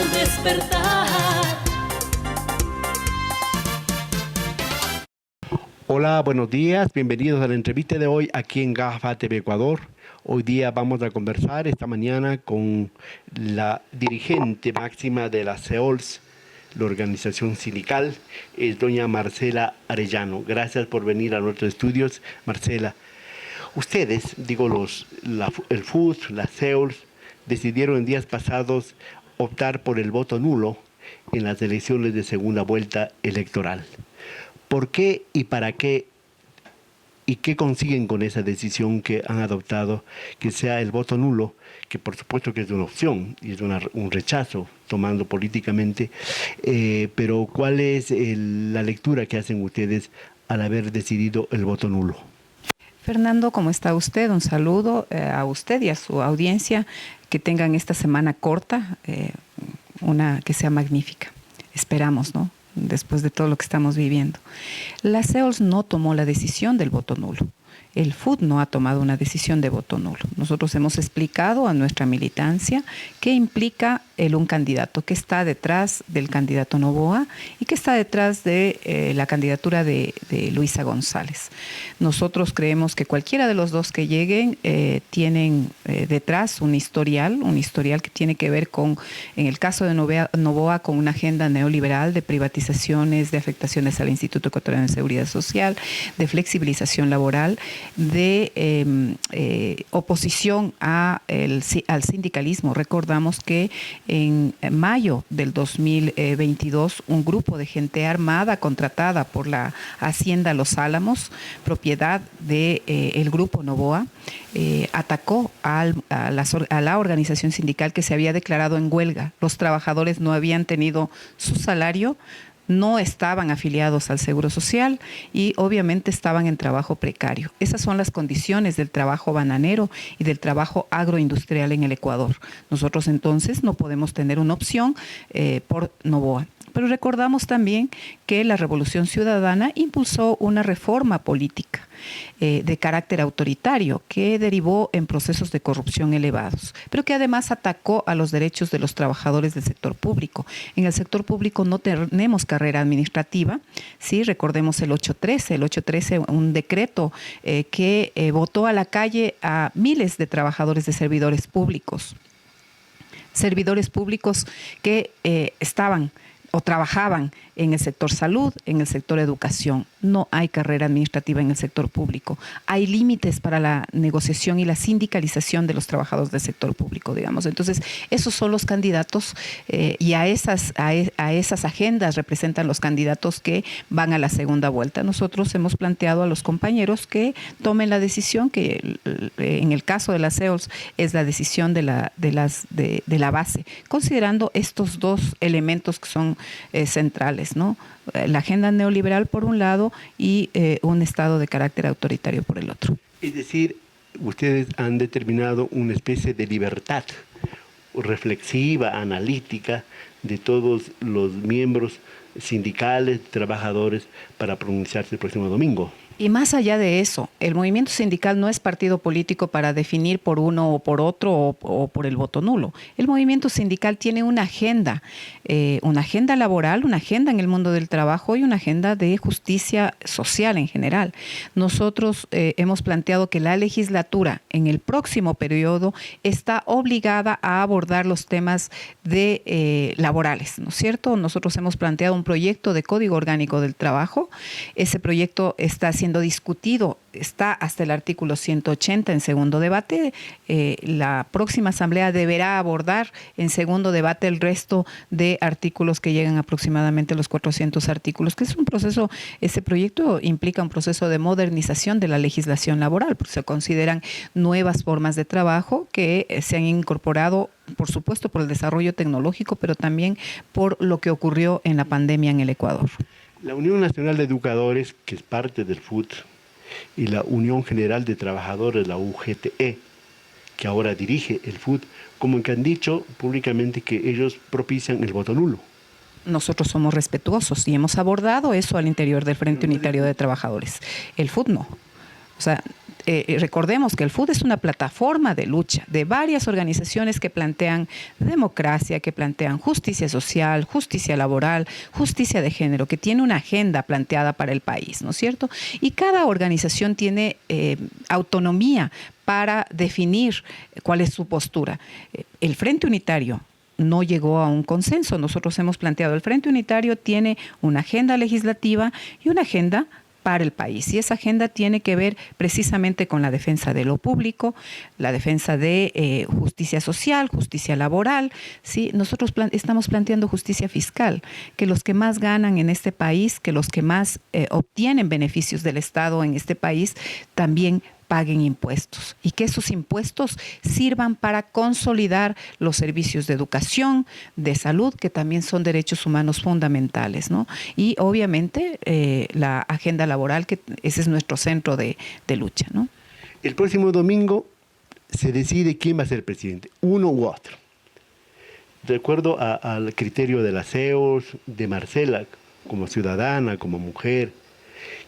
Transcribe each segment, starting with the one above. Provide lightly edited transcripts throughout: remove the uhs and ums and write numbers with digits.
al despertar. Hola, buenos días, bienvenidos a la entrevista de hoy aquí en GAFA TV Ecuador. Hoy día vamos a conversar esta mañana con la dirigente máxima de la CEOLS, la organización sindical, es doña Marcela Arellano. Gracias por venir a nuestros estudios, Marcela. Ustedes, el FUT, la CEOLS, decidieron en días pasados optar por el voto nulo en las elecciones de segunda vuelta electoral. ¿Por qué y para qué? ¿Y qué consiguen con esa decisión que han adoptado, que sea el voto nulo, que por supuesto que es una opción y es un rechazo, tomando políticamente, pero cuál es la lectura que hacen ustedes al haber decidido el voto nulo? Fernando, ¿cómo está usted? Un saludo a usted y a su audiencia. Que tengan esta semana corta, una que sea magnífica. Esperamos, ¿no? Después de todo lo que estamos viviendo. La CEOLS no tomó la decisión del voto nulo. El FUT no ha tomado una decisión de voto nulo. Nosotros hemos explicado a nuestra militancia qué implica un candidato, qué está detrás del candidato Noboa y qué está detrás de la candidatura de Luisa González. Nosotros creemos que cualquiera de los dos que lleguen tienen detrás un historial que tiene que ver con, en el caso de Noboa, con una agenda neoliberal de privatizaciones, de afectaciones al Instituto Ecuatoriano de Seguridad Social, de flexibilización laboral, de oposición al sindicalismo. Recordamos que en mayo del 2022 un grupo de gente armada contratada por la Hacienda Los Álamos, propiedad del grupo Noboa, atacó a la organización sindical que se había declarado en huelga. Los trabajadores no habían tenido su salario, no estaban afiliados al Seguro Social y obviamente estaban en trabajo precario. Esas son las condiciones del trabajo bananero y del trabajo agroindustrial en el Ecuador. Nosotros entonces no podemos tener una opción por Noboa. Pero recordamos también que la Revolución Ciudadana impulsó una reforma política de carácter autoritario que derivó en procesos de corrupción elevados, pero que además atacó a los derechos de los trabajadores del sector público. En el sector público no tenemos carrera administrativa, ¿sí? Recordemos el 813, un decreto que botó a la calle a miles de trabajadores de servidores públicos que estaban o trabajaban en el sector salud, en el sector educación. No hay carrera administrativa en el sector público. Hay límites para la negociación y la sindicalización de los trabajadores del sector público, digamos. Entonces, esos son los candidatos y a esas agendas representan los candidatos que van a la segunda vuelta. Nosotros hemos planteado a los compañeros que tomen la decisión, que en el caso de la CEOLS es la decisión de la base, considerando estos dos elementos que son centrales, ¿no? La agenda neoliberal por un lado y un Estado de carácter autoritario por el otro. Es decir, ustedes han determinado una especie de libertad reflexiva, analítica de todos los miembros sindicales, trabajadores, para pronunciarse el próximo domingo. Y más allá de eso, el movimiento sindical no es partido político para definir por uno o por otro o por el voto nulo. El movimiento sindical tiene una agenda laboral, una agenda en el mundo del trabajo y una agenda de justicia social en general. Nosotros hemos planteado que la legislatura en el próximo periodo está obligada a abordar los temas laborales, ¿no es cierto? Nosotros hemos planteado un proyecto de Código Orgánico del Trabajo. Ese proyecto está siendo discutido, está hasta el artículo 180 en segundo debate. La próxima asamblea deberá abordar en segundo debate el resto de artículos que llegan aproximadamente a los 400 artículos, que es un proceso, ese proyecto implica un proceso de modernización de la legislación laboral, porque se consideran nuevas formas de trabajo que se han incorporado, por supuesto, por el desarrollo tecnológico, pero también por lo que ocurrió en la pandemia en el Ecuador. La Unión Nacional de Educadores, que es parte del FUT, y la Unión General de Trabajadores, la UGTE, que ahora dirige el FUT, como que han dicho públicamente que ellos propician el voto nulo. Nosotros somos respetuosos y hemos abordado eso al interior del Frente Unitario de Trabajadores. El FUT no. O sea, recordemos que el FUD es una plataforma de lucha de varias organizaciones que plantean democracia, que plantean justicia social, justicia laboral, justicia de género, que tiene una agenda planteada para el país, ¿no es cierto? Y cada organización tiene autonomía para definir cuál es su postura. El Frente Unitario no llegó a un consenso. Nosotros hemos planteado, el Frente Unitario tiene una agenda legislativa y una agenda para el país. Y esa agenda tiene que ver precisamente con la defensa de lo público, la defensa de justicia social, justicia laboral. ¿Sí? Nosotros estamos planteando justicia fiscal, que los que más ganan en este país, que los que más obtienen beneficios del Estado en este país, también paguen impuestos y que esos impuestos sirvan para consolidar los servicios de educación, de salud, que también son derechos humanos fundamentales, ¿no? Y obviamente la agenda laboral, que ese es nuestro centro de lucha, ¿no? El próximo domingo se decide quién va a ser presidente, uno u otro. De acuerdo al criterio de las CEOs, de Marcela, como ciudadana, como mujer,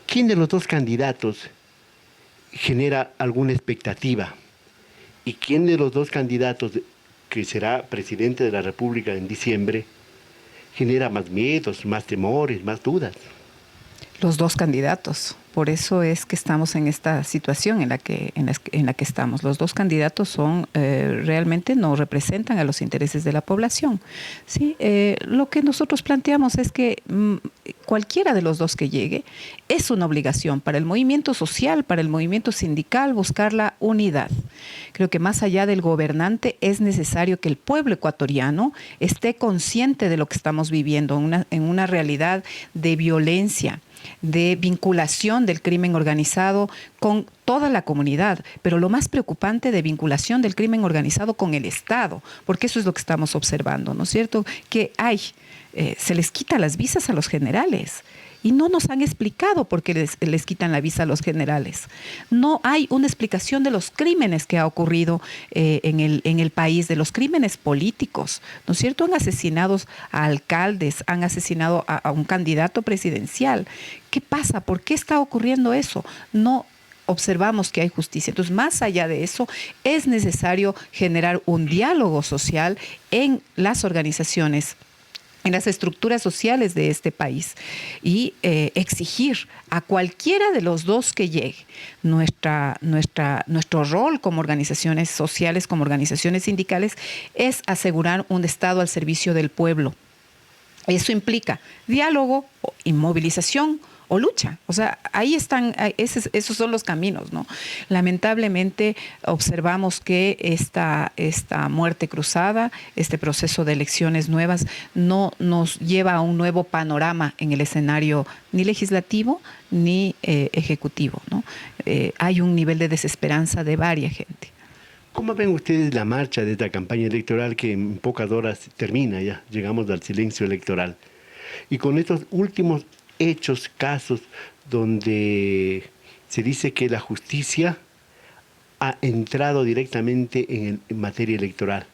¿quién de los dos candidatos genera alguna expectativa? ¿Y quién de los dos candidatos que será presidente de la República en diciembre genera más miedos, más temores, más dudas? Los dos candidatos. Por eso es que estamos en esta situación en la que estamos. Los dos candidatos realmente no representan a los intereses de la población. ¿Sí? Lo que nosotros planteamos es que cualquiera de los dos que llegue es una obligación para el movimiento social, para el movimiento sindical, buscar la unidad. Creo que más allá del gobernante es necesario que el pueblo ecuatoriano esté consciente de lo que estamos viviendo en una realidad de violencia, de vinculación del crimen organizado con toda la comunidad, pero lo más preocupante, de vinculación del crimen organizado con el Estado, porque eso es lo que estamos observando, ¿no es cierto? Que se les quita las visas a los generales. Y no nos han explicado por qué les quitan la visa a los generales. No hay una explicación de los crímenes que ha ocurrido en el país, de los crímenes políticos, ¿no es cierto? Han asesinado a alcaldes, han asesinado a un candidato presidencial. ¿Qué pasa? ¿Por qué está ocurriendo eso? No observamos que hay justicia. Entonces, más allá de eso, es necesario generar un diálogo social en las organizaciones, en las estructuras sociales de este país, y exigir a cualquiera de los dos que llegue. Nuestro rol como organizaciones sociales, como organizaciones sindicales, es asegurar un Estado al servicio del pueblo. Eso implica diálogo, inmovilización o lucha. O sea, ahí están, esos son los caminos, ¿no? Lamentablemente observamos que esta muerte cruzada, este proceso de elecciones nuevas, no nos lleva a un nuevo panorama en el escenario ni legislativo ni ejecutivo, ¿no? Hay un nivel de desesperanza de varias gente. ¿Cómo ven ustedes la marcha de esta campaña electoral que en pocas horas termina ya? Llegamos al silencio electoral. Y con estos últimos hechos, casos, donde se dice que la justicia ha entrado directamente en materia electoral,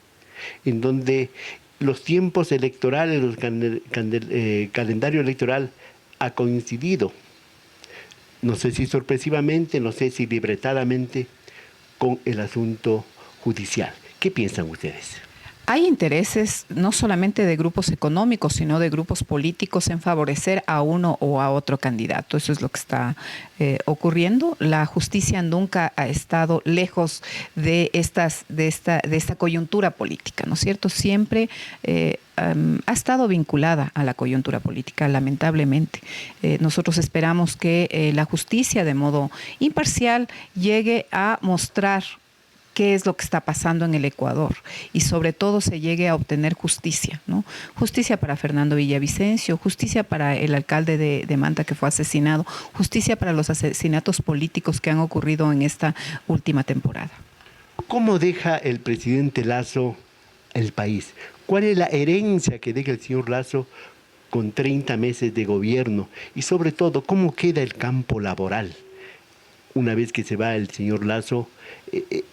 en donde los tiempos electorales, calendario electoral ha coincidido, no sé si sorpresivamente, no sé si libretadamente, con el asunto judicial. ¿Qué piensan ustedes? Hay intereses no solamente de grupos económicos, sino de grupos políticos en favorecer a uno o a otro candidato. Eso es lo que está ocurriendo. La justicia nunca ha estado lejos de esta coyuntura política, ¿no es cierto? Siempre ha estado vinculada a la coyuntura política, lamentablemente. Nosotros esperamos que la justicia, de modo imparcial, llegue a mostrar qué es lo que está pasando en el Ecuador y sobre todo se llegue a obtener justicia, ¿no? Justicia para Fernando Villavicencio, justicia para el alcalde de Manta que fue asesinado, justicia para los asesinatos políticos que han ocurrido en esta última temporada. ¿Cómo deja el presidente Lasso el país? ¿Cuál es la herencia que deja el señor Lasso con 30 meses de gobierno? Y sobre todo, ¿cómo queda el campo laboral una vez que se va el señor Lasso,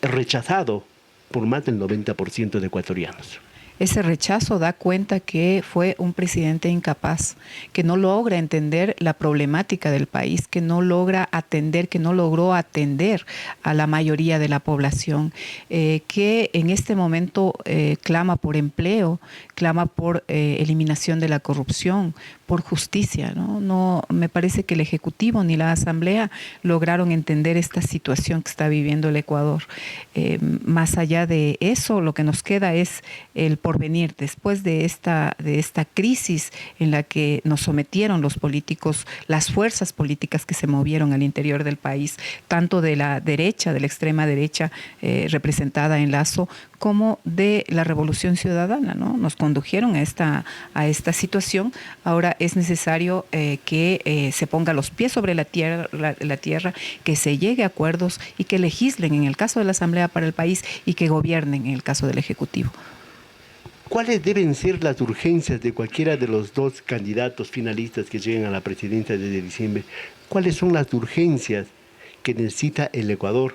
rechazado por más del 90% de ecuatorianos? Ese rechazo da cuenta que fue un presidente incapaz, que no logra entender la problemática del país, que no logra atender, que no logró atender a la mayoría de la población, que en este momento clama por empleo, clama por eliminación de la corrupción, por justicia, ¿no? No, me parece que el Ejecutivo ni la Asamblea lograron entender esta situación que está viviendo el Ecuador. Más allá de eso, lo que nos queda es el porvenir. Después de esta crisis en la que nos sometieron los políticos, las fuerzas políticas que se movieron al interior del país, tanto de la derecha, de la extrema derecha representada en Lasso, como de la Revolución Ciudadana, ¿no? Nos condujeron a esta situación. Ahora es necesario que se ponga los pies sobre la tierra, que se llegue a acuerdos y que legislen en el caso de la Asamblea para el país y que gobiernen en el caso del Ejecutivo. ¿Cuáles deben ser las urgencias de cualquiera de los dos candidatos finalistas que lleguen a la presidencia desde diciembre? ¿Cuáles son las urgencias que necesita el Ecuador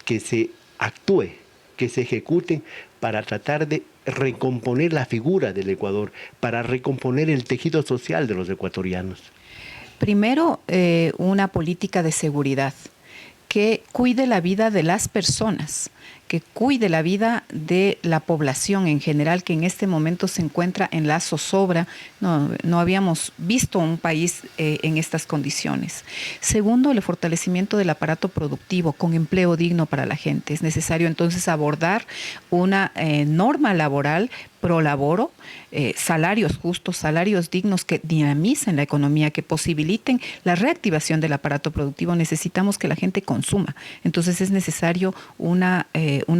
que se actúe, que se ejecuten para tratar de recomponer la figura del Ecuador, para recomponer el tejido social de los ecuatorianos? Primero, una política de seguridad que cuide la vida de las personas, que cuide la vida de la población en general, que en este momento se encuentra en la zozobra. No habíamos visto un país en estas condiciones. Segundo, el fortalecimiento del aparato productivo con empleo digno para la gente. Es necesario entonces abordar una norma laboral pro laboro, salarios justos, salarios dignos que dinamicen la economía, que posibiliten la reactivación del aparato productivo. Necesitamos que la gente consuma. Entonces es necesario una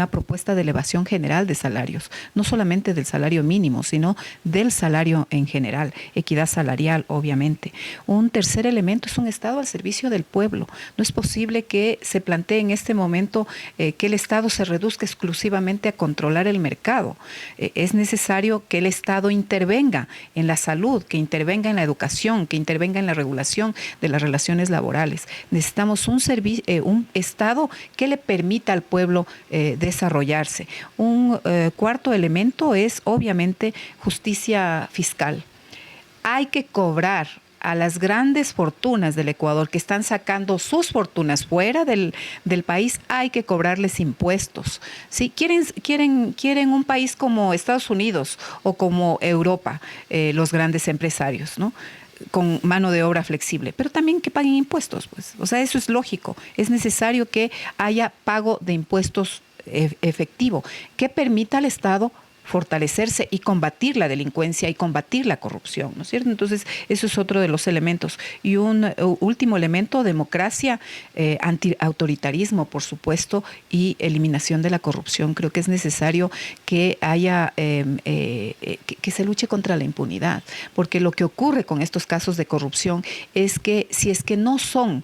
propuesta de elevación general de salarios, no solamente del salario mínimo, sino del salario en general, equidad salarial, obviamente. Un tercer elemento es un Estado al servicio del pueblo. No es posible que se plantee en este momento que el Estado se reduzca exclusivamente a controlar el mercado. Es necesario que el Estado intervenga en la salud, que intervenga en la educación, que intervenga en la regulación de las relaciones laborales. Necesitamos un Estado que le permita al pueblo desarrollarse. Un cuarto elemento es, obviamente, justicia fiscal. Hay que cobrar a las grandes fortunas del Ecuador que están sacando sus fortunas fuera del país, hay que cobrarles impuestos. ¿Sí? Quieren un país como Estados Unidos o como Europa, los grandes empresarios, ¿no? Con mano de obra flexible, pero también que paguen impuestos, pues. O sea, eso es lógico. Es necesario que haya pago de impuestos efectivo, que permita al Estado fortalecerse y combatir la delincuencia y combatir la corrupción, ¿no es cierto? Entonces, eso es otro de los elementos. Y un último elemento, democracia, antiautoritarismo, por supuesto, y eliminación de la corrupción. Creo que es necesario que haya, que se luche contra la impunidad, porque lo que ocurre con estos casos de corrupción es que si es que no son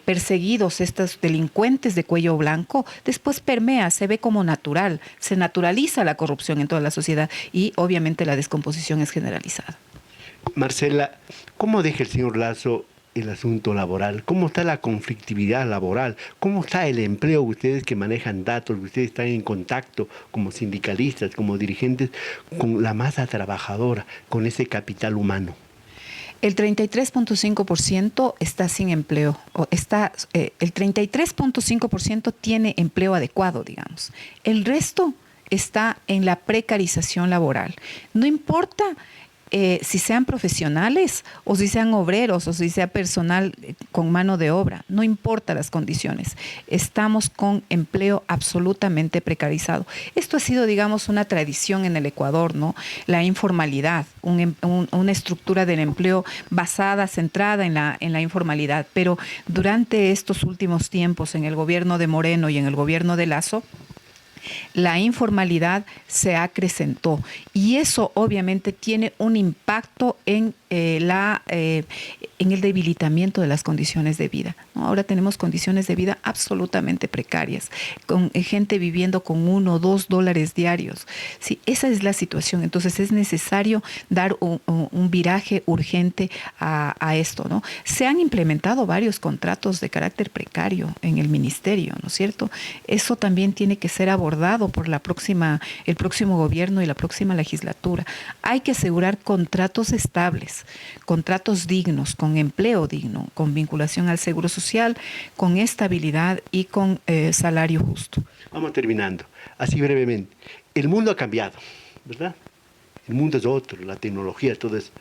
perseguidos estos delincuentes de cuello blanco, después permea, se ve como natural, se naturaliza la corrupción en toda la sociedad y obviamente la descomposición es generalizada. Marcela, ¿cómo deja el señor Lasso el asunto laboral? ¿Cómo está la conflictividad laboral? ¿Cómo está el empleo? Ustedes que manejan datos, ustedes están en contacto como sindicalistas, como dirigentes, con la masa trabajadora, con ese capital humano. El 33.5% está sin empleo, el 33.5% tiene empleo adecuado, digamos. El resto está en la precarización laboral. No importa si sean profesionales o si sean obreros o si sea personal con mano de obra, no importa las condiciones. Estamos con empleo absolutamente precarizado. Esto ha sido, digamos, una tradición en el Ecuador, ¿no? La informalidad, una estructura del empleo basada, centrada en la informalidad. Pero durante estos últimos tiempos, en el gobierno de Moreno y en el gobierno de Lasso, la informalidad se acrecentó y eso obviamente tiene un impacto en en el debilitamiento de las condiciones de vida, ¿no? Ahora tenemos condiciones de vida absolutamente precarias, con gente viviendo con $1 o $2 diarios. Sí, esa es la situación. Entonces es necesario dar un viraje urgente a esto, ¿no? Se han implementado varios contratos de carácter precario en el ministerio, ¿no es cierto? Eso también tiene que ser abordado por el próximo gobierno y la próxima legislatura. Hay que asegurar contratos estables, contratos dignos, con empleo digno, con vinculación al seguro social, con estabilidad y con salario justo. Vamos terminando, así brevemente. El mundo ha cambiado, ¿verdad? El mundo es otro, la tecnología, todo eso.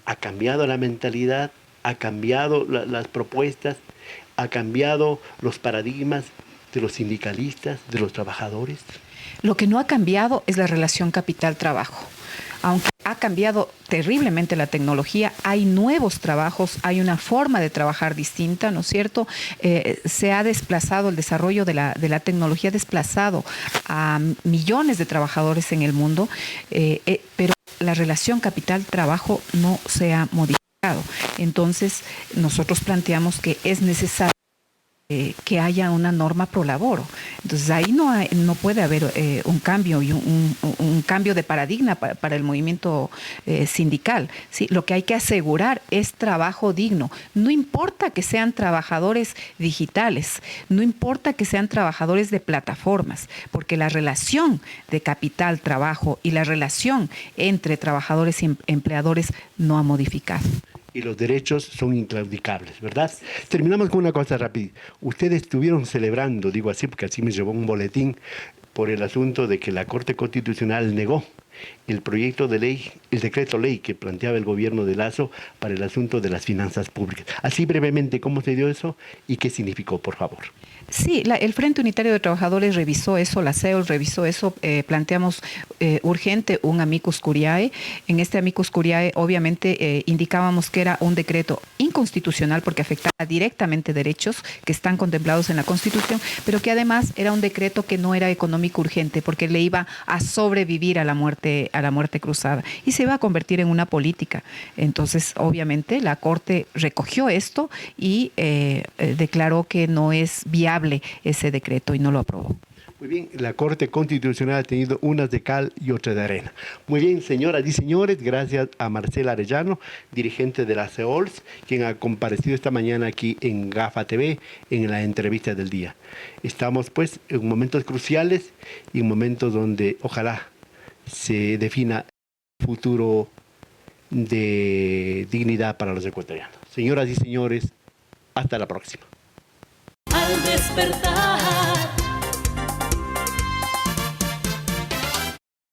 Ha cambiado la mentalidad, ha cambiado las propuestas, ha cambiado los paradigmas de los sindicalistas, de los trabajadores. Lo que no ha cambiado es la relación capital-trabajo. Aunque ha cambiado terriblemente la tecnología, hay nuevos trabajos, hay una forma de trabajar distinta, ¿no es cierto? Se ha desplazado, el desarrollo de la tecnología ha desplazado a millones de trabajadores en el mundo, pero la relación capital-trabajo no se ha modificado. Entonces, nosotros planteamos que es necesario que haya una norma pro laboro. Entonces ahí no puede haber un cambio y un cambio de paradigma para el movimiento sindical. ¿Sí? Lo que hay que asegurar es trabajo digno. No importa que sean trabajadores digitales, no importa que sean trabajadores de plataformas, porque la relación de capital-trabajo y la relación entre trabajadores y empleadores no ha modificado. Y los derechos son inclaudicables, ¿verdad? Terminamos con una cosa rápida. Ustedes estuvieron celebrando, digo así porque así me llevó un boletín, por el asunto de que la Corte Constitucional negó el proyecto de ley, el decreto ley que planteaba el gobierno de Lasso para el asunto de las finanzas públicas. Así brevemente, ¿cómo se dio eso y qué significó, por favor? Sí, el Frente Unitario de Trabajadores revisó eso, la CEOL revisó eso, planteamos urgente un amicus curiae. En este amicus curiae obviamente indicábamos que era un decreto inconstitucional porque afectaba directamente derechos que están contemplados en la Constitución, pero que además era un decreto que no era económico urgente porque le iba a sobrevivir a la muerte cruzada y se iba a convertir en una política. Entonces, obviamente, la Corte recogió esto y declaró que no es viable ese decreto y no lo aprobó. Muy bien, la Corte Constitucional ha tenido unas de cal y otras de arena. Muy bien, señoras y señores, gracias a Marcela Arellano, dirigente de la CEOLS, quien ha comparecido esta mañana aquí en GAFA TV en la entrevista del día. Estamos pues en momentos cruciales y en momentos donde ojalá se defina el futuro de dignidad para los ecuatorianos. Señoras y señores, hasta la próxima. Al despertar